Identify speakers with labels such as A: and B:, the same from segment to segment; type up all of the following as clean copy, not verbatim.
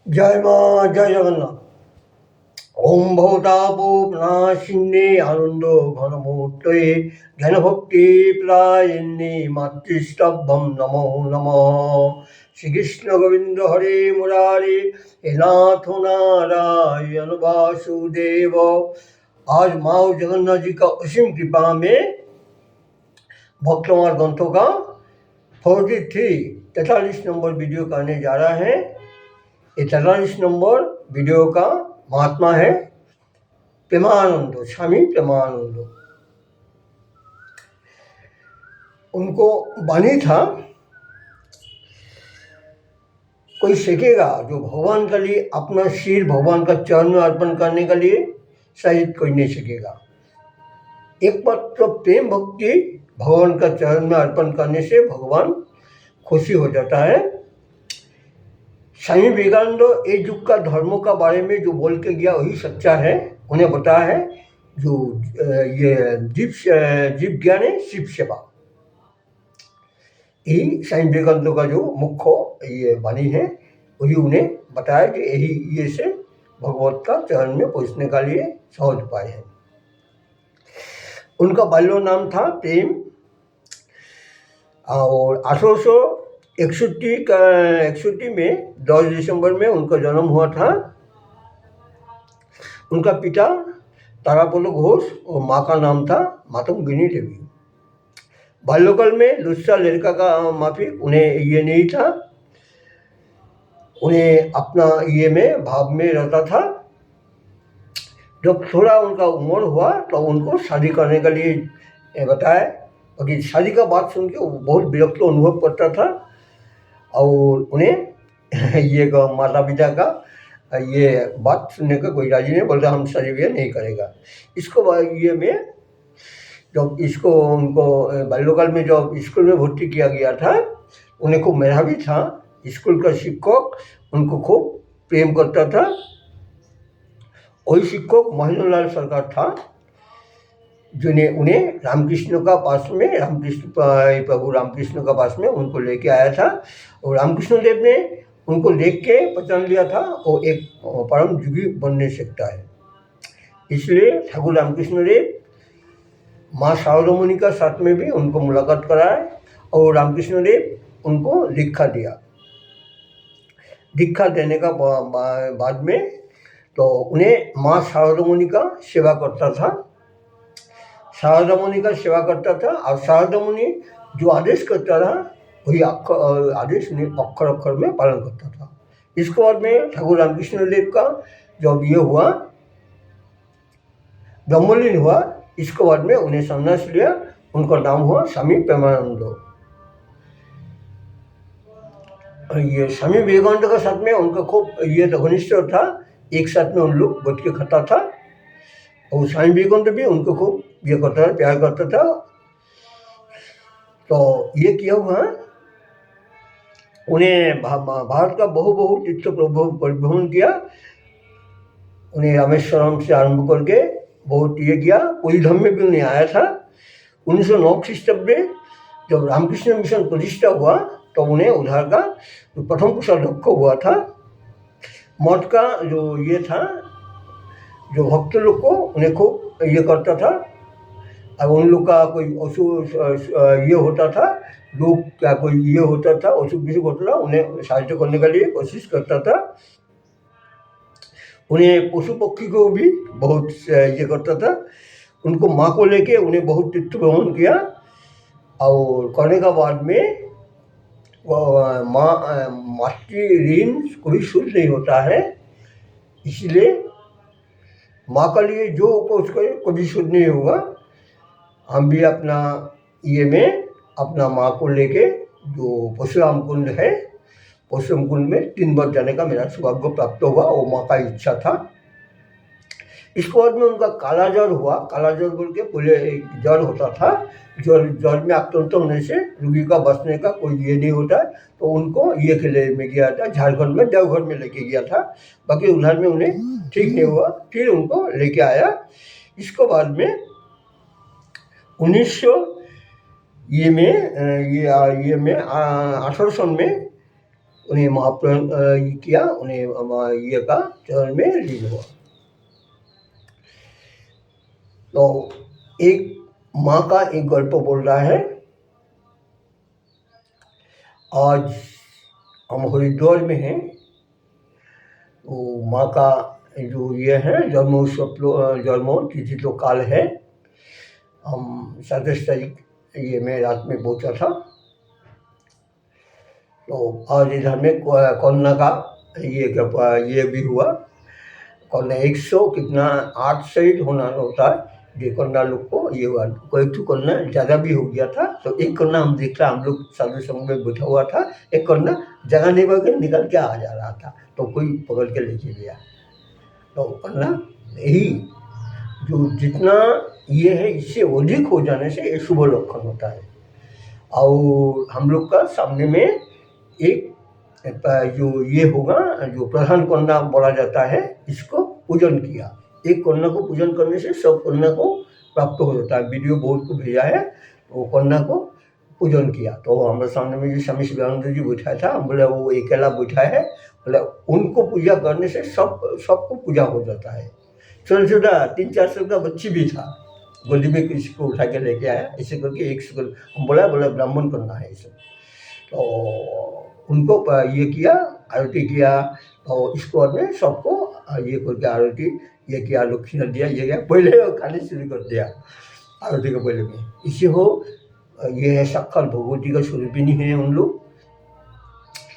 A: जय माँ जय जगन्नाथ। ओम भवतापोपनाशिन्ये आनंदो घनमूर्तये ज्ञानभक्ति प्रदायिन्ये मातृस्तभ्यं नमो नमः। श्री कृष्ण गोविंद हरे मुरारे हे नाथ नारायण वासुदेव। आज माँ जगन्नाथ जी का असीम कृपा में भक्तमाल ग्रंथों का 43 नंबर वीडियो करने जा रहा है। ये 43 नंबर वीडियो का महात्मा है प्रेमानंद, स्वामी प्रेमानंद। उनको वाणी था, कोई सीखेगा जो भगवान के लिए अपना सिर भगवान का चरण में अर्पण करने के लिए, शायद कोई नहीं सीखेगा। एकमात्र प्रेम भक्ति भगवान का चरण में अर्पण करने से भगवान खुशी हो जाता है। स्वामी विवेकानंद एक युग का धर्मों का बारे में जो बोल के गया वही सच्चा है। उन्हें बताया है जो ये जीव ज्ञान है, शिव सेवा, यही स्वामी विवेकानंद का जो मुख्य ये वाणी है, वही उन्हें बताया कि यही ये से भगवत का चरण में पहुँचने का लिए सहज उपाय है। उनका बाल्य नाम था प्रेम और 1861 में 10 दिसंबर में उनका जन्म हुआ था। उनका पिता तारापल्लो घोष और माँ का नाम था मातंगिनी देवी। बाल्यकाल में लुच्चा लड़का का माफिक उन्हें ये नहीं था, उन्हें अपना ये में भाव में रहता था। जब थोड़ा उनका उम्र हुआ तो उनको शादी करने के लिए बताया, क्योंकि शादी का बात सुन के वो बहुत विरक्त अनुभव करता था और उन्हें ये माता पिता का ये बात सुनने का कोई राजी नहीं, बोलता हम शादी ब्याह नहीं करेगा। इसको ये में जब इसको उनको बाल्यकाल में जब स्कूल में भर्ती किया गया था, उन्हें खूब मेधावी था। स्कूल का शिक्षक उनको खूब प्रेम करता था। वही शिक्षक महेंद्रलाल सरकार था, जिन्हें उन्हें रामकृष्ण का पास में प्रभु रामकृष्ण का पास में उनको लेके आया था। और रामकृष्ण देव ने उनको देख के पहचान लिया था वो एक परम युगी बनने सकता है। इसलिए ठाकुर रामकृष्ण देव माँ शारदामणि का साथ में भी उनको मुलाकात कराए और रामकृष्ण देव उनको दीक्षा दिया। दीक्षा देने का बाद में तो उन्हें माँ शारदामणि का सेवा करता था, शारदामणि का सेवा करता था। और शारदामणि जो आदेश करता था वही आदेश अक्षर अक्षर में पालन करता था। इसके बाद में ठाकुर रामकृष्ण देव का जब ये हुआ ब्रह्मलीन हुआ, इसके बाद में उन्हें संन्यास लिया। उनका नाम हुआ स्वामी प्रेमानंद। ये स्वामी विवेकानंद का साथ में उनका खूब ये घनिष्ठ था, एक साथ में उन लोग बैठ के खाता था और स्वामी विवेकानंद भी उनको खूब ये करता था, प्यार करता था। तो ये किया हुआ उन्हें भारत का बहु तीर्थ परिभ्रमण किया। उन्हें रामेश्वरम से आरंभ करके बहुत ये किया। पूरी धाम में भी उन्हें आया था। 1909 ख्रीष्टाब्द में जब रामकृष्ण मिशन प्रतिष्ठा हुआ तो उन्हें उधर का प्रथम कोषाध्यक्ष हुआ था। मठ का जो ये था, जो भक्त लोग को उन्हें खूब ये करता था। अब उन लोग का कोई ये होता था, लोग क्या कोई ये होता था, असुख बिसुख होता था, उन्हें सहायता करने के लिए कोशिश करता था। उन्हें पशु पक्षी को भी बहुत ये करता था। उनको माँ को लेके उन्हें बहुत तीर्थ भ्रमण किया और करने का बाद में मातृ ऋण कोई शुद्ध नहीं होता है। इसलिए माँ के लिए जो कुछ करे कभी शुद्ध नहीं होगा। हम भी अपना ये में अपना माँ को लेके जो परशुराम कुंड है, परशुराम कुंड में 3 बार जाने का मेरा सौभाग्य प्राप्त हुआ, वो माँ का इच्छा था। इसके बाद में उनका काला ज्वर हुआ। काला ज्वर बोल के पहले ज्वर होता था, ज्वर में आक्रांत होने से रोगी का बचने का कोई ये नहीं होता, तो उनको ये किले में गया था, झारखंड में देवघर में लेके गया था। बाकी उधर में उन्हें ठीक नहीं हुआ, फिर उनको लेके आया। इसके बाद में 1800 में उन्हें महाप्रण किया, उन्हें ये का चरण में लीन हुआ। तो एक माँ का एक गल्प बोल रहा है। आज हम हरिद्वार में हैं, तो माँ का जो ये है जन्मोत्सव तिथि तो काल है। हम 27 तारीख ये मैं रात में पहुँचा था। तो आज इधर में कोरोना का ये भी हुआ। कोरोना 100 कितना 8 शहीद होना होता है। ये कोरोना लोग को ये हुआ, कोई तो कोरोना ज़्यादा भी हो गया था। तो एक कोरोना हम देख रहा, हम लोग साधु संघ में बैठा हुआ था, एक कोरोना जगह नहीं बगैर निकल के आ जा रहा था, तो कोई पकड़ के लेके गया। तो कोरोना यही जो जितना ये है, इससे अधिक हो जाने से ये शुभ लक्षण होता है। और हम लोग का सामने में एक जो ये होगा, जो प्रधान कन्या बोला जाता है, इसको पूजन किया। एक कन्या को पूजन करने से सब कन्या को प्राप्त हो जाता है। वीडियो बोर्ड को भेजा है, वो कन्या को पूजन किया। तो हमारे सामने में जो स्वामी शिवानंद जी बैठा था, हम बोले वो अकेला बैठा है, बोले उनको पूजा करने से सबको पूजा हो जाता है। छोटा छोटा 3-4 साल का बच्ची भी था, गोदी में किसी को उठा के लेके आया, ऐसे करके एक सेकंड हम बोला ब्राह्मण करना है इसे। तो उनको ये किया, आरती किया। और इसको हमने सबको ये करके आरती ये किया, दक्षिणा दिया, ये किया। पहले खाने शुरू कर दिया आरती के पहले में। इसे हो ये है साक्षात भगवती का स्वरूपिणी है उन लोग।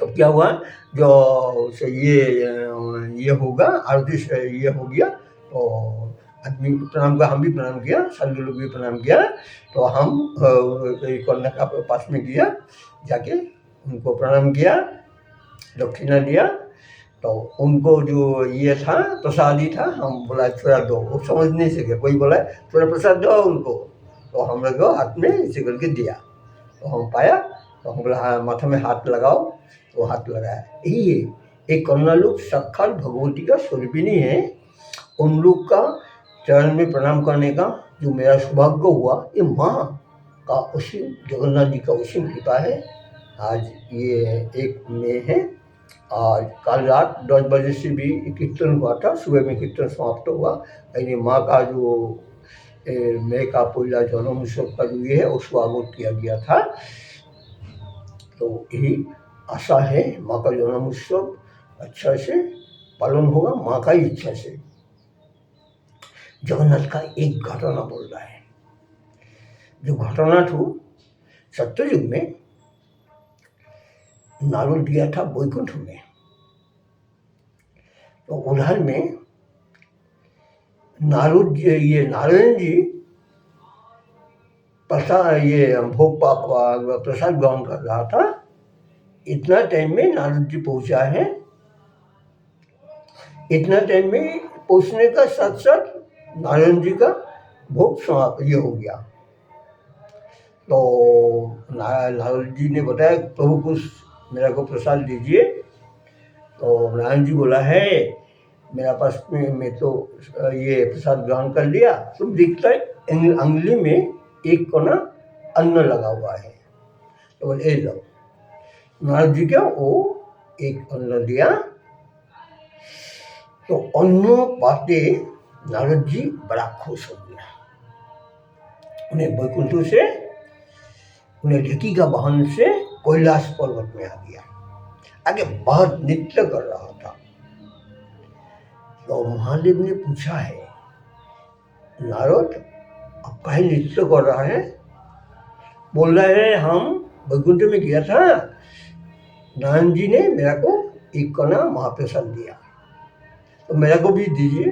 A: तो क्या हुआ, जो से ये होगा आरती से ये हो गया। तो आदमी प्रणाम किया, हम भी प्रणाम किया, सभी लोग भी प्रणाम किया। तो हम कन्या का पास में गया, जाके उनको प्रणाम किया, दक्षिणा दिया। तो उनको जो ये था प्रसादी था, हम बोला थोड़ा दो, वो समझ नहीं सके। कोई बोला थोड़ा प्रसाद दो उनको, तो हम लोग हाथ में इसे करके दिया। तो हम पाया, तो हम बोला हाँ माथा में हाथ लगाओ, तो हाथ लगाया। यही है एक कन्या लोग साक्षात भगवती का स्वरूपिणी है। उन लोग का चरण में प्रणाम करने का जो मेरा सौभाग्य हुआ, ये माँ का असीम, जगन्नाथ जी का असीम कृपा है। आज ये 1 मई है। आज कल रात 10 बजे से भी कीर्तन हुआ था, सुबह में कीर्तन समाप्त हुआ। यानी माँ का जो मई का पहला जन्म उत्सव का जो ये है उसको आगोट किया गया था। तो यही आशा है माँ का जन्म उत्सव अच्छा से पालन होगा, माँ का ही इच्छा से। जगन्नाथ का एक घटना बोल रहा है। जो घटना था सत्ययुग में, नारद गया था वैकुंठ में। तो उधर में नारद ये नारायण जी प्रसाद ये भोग प्रसाद ग्रहण कर रहा था। इतना टाइम में नारद जी पहुंचा है। इतना टाइम में पहुंचने का साथ साथ नारायण जी का भोग समाप्त ये हो गया। तो नारद जी ने बताया प्रभु कुछ मेरा को प्रसाद दीजिए। तो नारायण जी बोला है मेरा पास में मैं तो ये प्रसाद ग्रहण कर लिया। तुम दिखता है अंगुली में एक कोना अन्न लगा हुआ है। तो बोले लो। नारद जी क्या वो एक अन्न दिया। तो अन्न पाते नारद जी बड़ा खुश हो गया। उन्हें वैकुंठ से उन्हें ढकी का वाहन से कैलाश पर्वत में आ गया। आगे बहुत नृत्य कर रहा था। तो महादेव ने पूछा है नारद अब काहे नृत्य कर रहा है? बोल रहा है हम वैकुंठ में गया था, नारायण जी ने मेरा को एक कणा महाप्रसाद दिया, तो मेरा को भी दीजिए।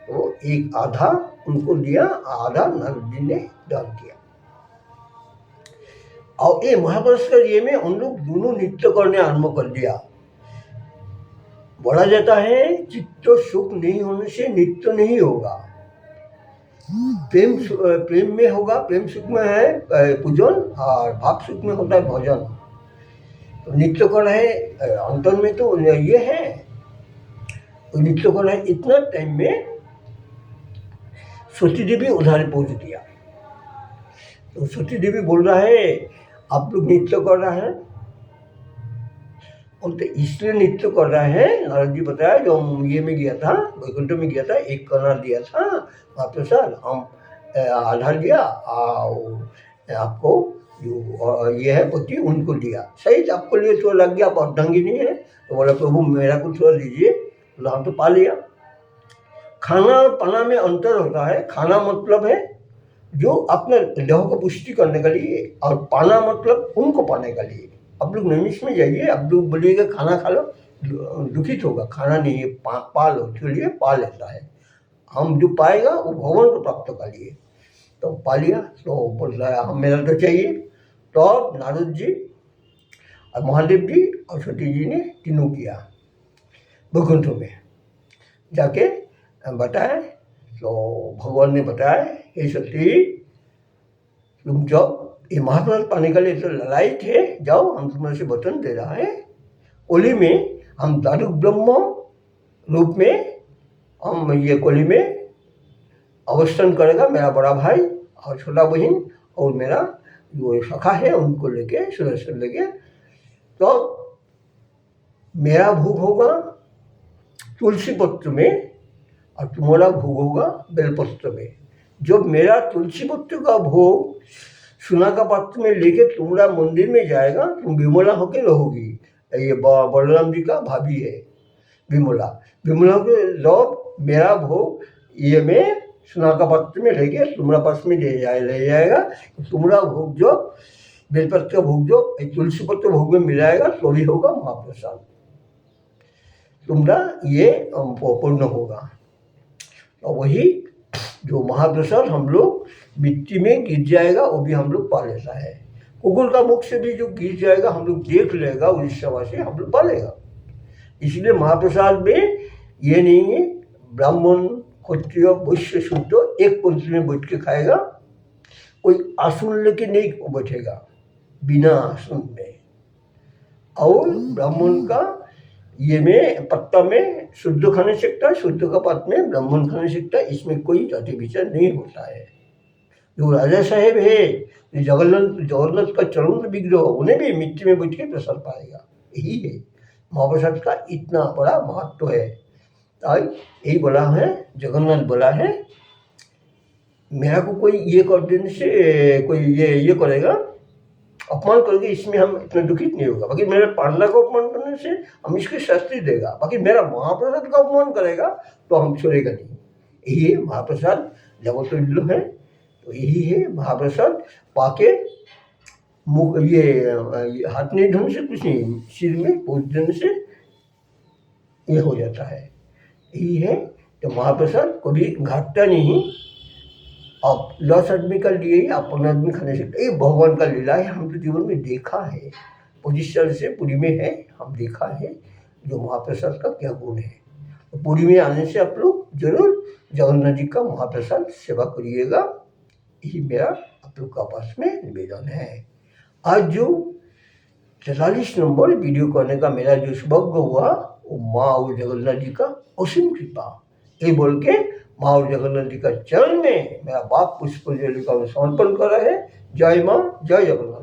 A: तो एक आधा उनको दिया, आधा नारद जी ने दान किया। और ये महापुरुष ये में उन लोग दोनों नृत्य करने आरम्भ कर दिया। बोला जाता है चित्त सुख नहीं होने से नृत्य नहीं होगा। प्रेम में होगा, प्रेम सुख में है पूजन और भाव सुख में होता है भजन। तो नृत्य कर रहे अंतर में तो ये है नृत्य कर रहे। इतना टाइम में सती देवी उधर पहुंच दिया। तो सती देवी बोल रहा है आप लोग नृत्य कर रहा है, और तो इसलिए नृत्य कर रहा है। नारद जी बताया जो हम ये में गया था, वैकुंठ में गया था, एक करना दिया था महाप्रसाद, हम आधा दिया और आपको जो ये है पति उनको दिया, सही आपको लिए थोड़ा लग गया, आप अर्धांगी नहीं है, तो बोला प्रभु मेरा को थोड़ा दीजिए, तो हम तो पा लिया। खाना और पाना में अंतर होता है। खाना मतलब है जो अपने देह को पुष्टि करने के लिए, और पाना मतलब उनको पाने के लिए। आप लोग नमिश में जाइए, आप लोग बोलिएगा खाना खा लो, दुखित होगा, खाना नहीं है, पा लो, चलिए पा लेता है। हम जो पाएगा वो भगवान को प्राप्त कर लिए, तो पा लिया, तो बोल रहा है हम मेरा तो चाहिए। तो नारद जी और महादेव जी और सती जी ने तीनों किया, वैकुंठ में जाके बताए। तो भगवान ने बताया ये सती तुम जब ये महाप्रसाद पाने के लिए तो लड़ाई थे, जाओ हम तुम्हारे से वचन दे रहा है, कोली में हम दारुक ब्रह्म रूप में हम ये कोली में अवस्थान करेगा मेरा बड़ा भाई और छोटा बहन और मेरा जो सखा है उनको लेके सुदर्शन लेके। तो मेरा भोग होगा तुलसी पत्र में और तुम्हारा भोग होगा बेलपत्र में। जब मेरा तुलसी पत्र का भोग सोना का पात्र में लेके तुम्हारा मंदिर में जाएगा, तुम विमला होके रहोगी। ये बलराम जी का भाभी है विमला, विमला के जब मेरा भोग ये में सोना का पात्र में लेके तुम्हारा पास में ले जाएगा, तुम्हारा भोग जो बेलपत्र का भोग जो तुलसी पत्र भोग में मिलाएगा तो भी होगा महाप्रसाद, तुम्हारा ये पूर्ण होगा। और वही जो महाप्रसाद हम लोग मिट्टी में गिर जाएगा वो भी हम लोग पा लेता है। कुकुर का मुख से भी जो गिर जाएगा हम लोग देख लेगा, उड़ीसा से हम लोग पा लेगा। इसलिए महाप्रसाद में ये नहीं है ब्राह्मण क्षत्रिय वैश्य शूद्र एक पंक्ति में बैठ के खाएगा, कोई आसन लेके नहीं बैठेगा बिना आसन में। और ब्राह्मण का ये में पत्ता में शुद्ध खाने सकता है, शुद्ध का पत्ता में ब्राह्मण खाने सकता है, इसमें कोई जाति विचार नहीं होता है। जो राजा साहेब है जगन्नाथ का चरण विग्रह उन्हें भी मिट्टी में बैठ के प्रसाद पाएगा। यही है महाप्रसाद का इतना बड़ा महत्व है। आज यही बोला है, जगन्नाथ बोला है मेरा को कोई ये कर देने से कोई ये करेगा अपमान करेगा, इसमें हम इतना दुखित नहीं होगा। बाकी मेरे पांडा को अपमान करने से हम इसकी शास्त्री देगा, बाकी मेरा महाप्रसाद का अपमान करेगा तो हम छोड़ेगा नहीं। यही है महाप्रसाद जगत है, तो यही है महाप्रसाद पाके मुख ये हाथ नहीं धोने से कुछ नहीं, सिर में पोंछ देने से ये हो जाता है। यही है तो महाप्रसाद कभी घाटता नहीं। अब 10 आदमी का लिए ही आप 15 आदमी खाने सकते, ये भगवान का लीला है। हम तो जीवन में देखा है, 25 साल से पुरी में है, हम देखा है जो महाप्रसाद का क्या गुण है। तो पुरी में आने से आप लोग जरूर जगन्नाथ जी का महाप्रसाद सेवा करिएगा, यही मेरा आप लोग का पास में निवेदन है। आज जो 43 नंबर वीडियो करने का मेरा जो सौभाग्य हुआ वो माँ और जगन्नाथ जी का असीम कृपा, ये बोल के माँ और जगन्नाथ जी का चरण में मेरा बाप पुष्पांजलि का समर्पण कर रहा है। जय माँ, जय जगन्नाथ।